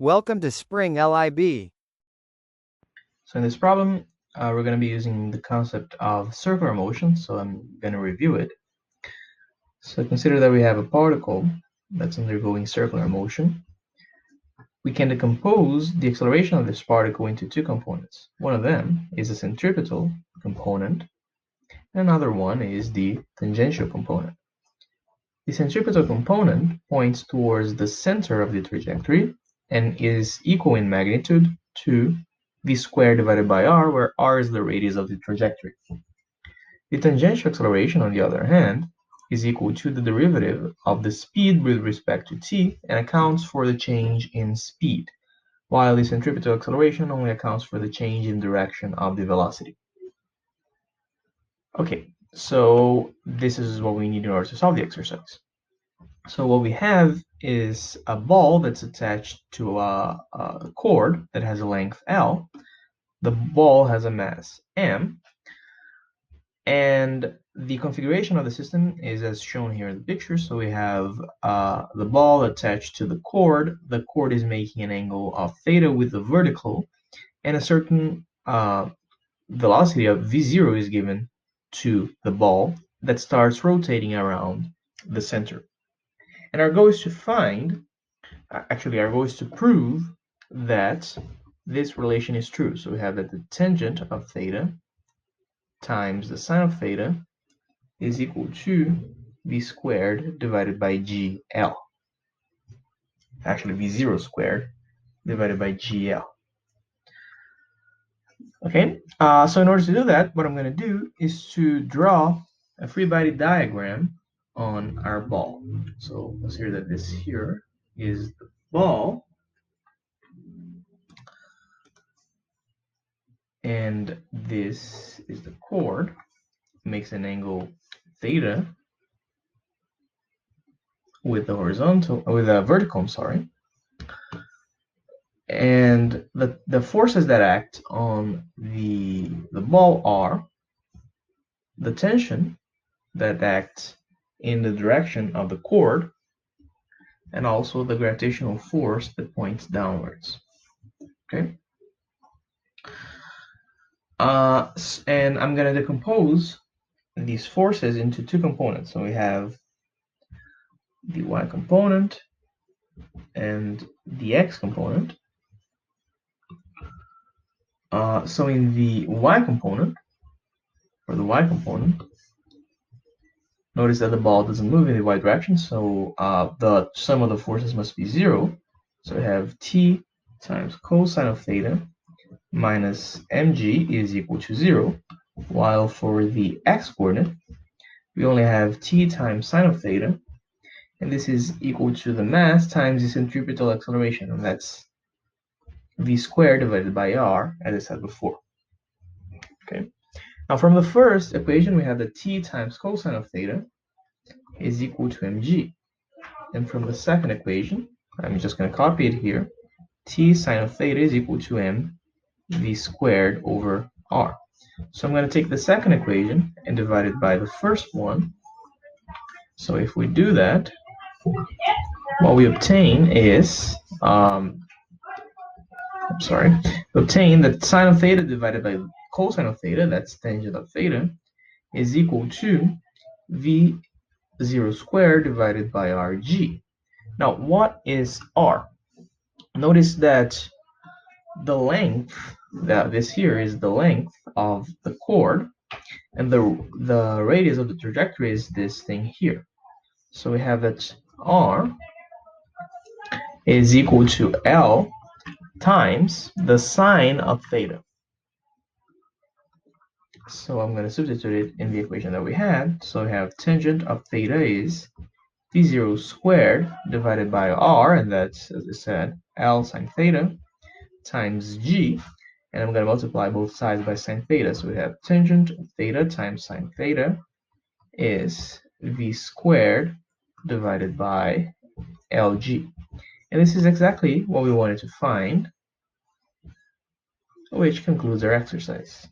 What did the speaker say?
Welcome to Spring LIB. So in this problem, we're going to be using the concept of circular motion, so I'm going to review it. So consider that we have a particle that's undergoing circular motion. We can decompose the acceleration of this particle into two components. One of them is a centripetal component, and another one is the tangential component. The centripetal component points towards the center of the trajectory and is equal in magnitude to v squared divided by r, where r is the radius of the trajectory. The tangential acceleration, on the other hand, is equal to the derivative of the speed with respect to t and accounts for the change in speed, while the centripetal acceleration only accounts for the change in direction of the velocity. Okay, so this is what we need in order to solve the exercise. So what we have is a ball that's attached to a cord that has a length L. The ball has a mass m, and the configuration of the system is as shown here in the picture. So we have the ball attached to the cord. The cord is making an angle of theta with the vertical, and a certain velocity of v0 is given to the ball that starts rotating around the center. And our goal is to find, actually our goal is to prove that this relation is true. So we have that the tangent of theta times the sine of theta is equal to v squared divided by gl. Actually, v0 squared divided by gl. Okay, so in order to do that, what I'm going to do is to draw a free body diagram on our ball. So consider that this here is the ball, and this is the cord. Makes an angle theta with the vertical, I'm sorry. And the forces that act on the ball are the tension that acts in the direction of the cord, and also the gravitational force that points downwards. Okay. And I'm going to decompose these forces into two components. So we have the y component and the x component. So in the y component, notice that the ball doesn't move in the y direction, so the sum of the forces must be 0. So we have t times cosine of theta minus mg is equal to 0, while for the x coordinate, we only have t times sine of theta, and this is equal to the mass times the centripetal acceleration, and that's v squared divided by r, as I said before. Okay. Now from the first equation, we have that t times cosine of theta is equal to mg. And from the second equation, I'm just going to copy it here, t sine of theta is equal to m v squared over r. So I'm going to take the second equation and divide it by the first one. So if we do that, what we obtain is, we obtain that sine of theta divided by cosine of theta, that's tangent of theta, is equal to v0 squared divided by rg. Now, what is r? Notice that the length, this here is the length of the cord, and the radius of the trajectory is this thing here. So we have that r is equal to L times the sine of theta. So I'm going to substitute it in the equation that we had. So we have tangent of theta is v0 squared divided by r, and that's, as I said, L sine theta times g, and I'm going to multiply both sides by sine theta. So we have tangent of theta times sine theta is v squared divided by lg. And this is exactly what we wanted to find, which concludes our exercise.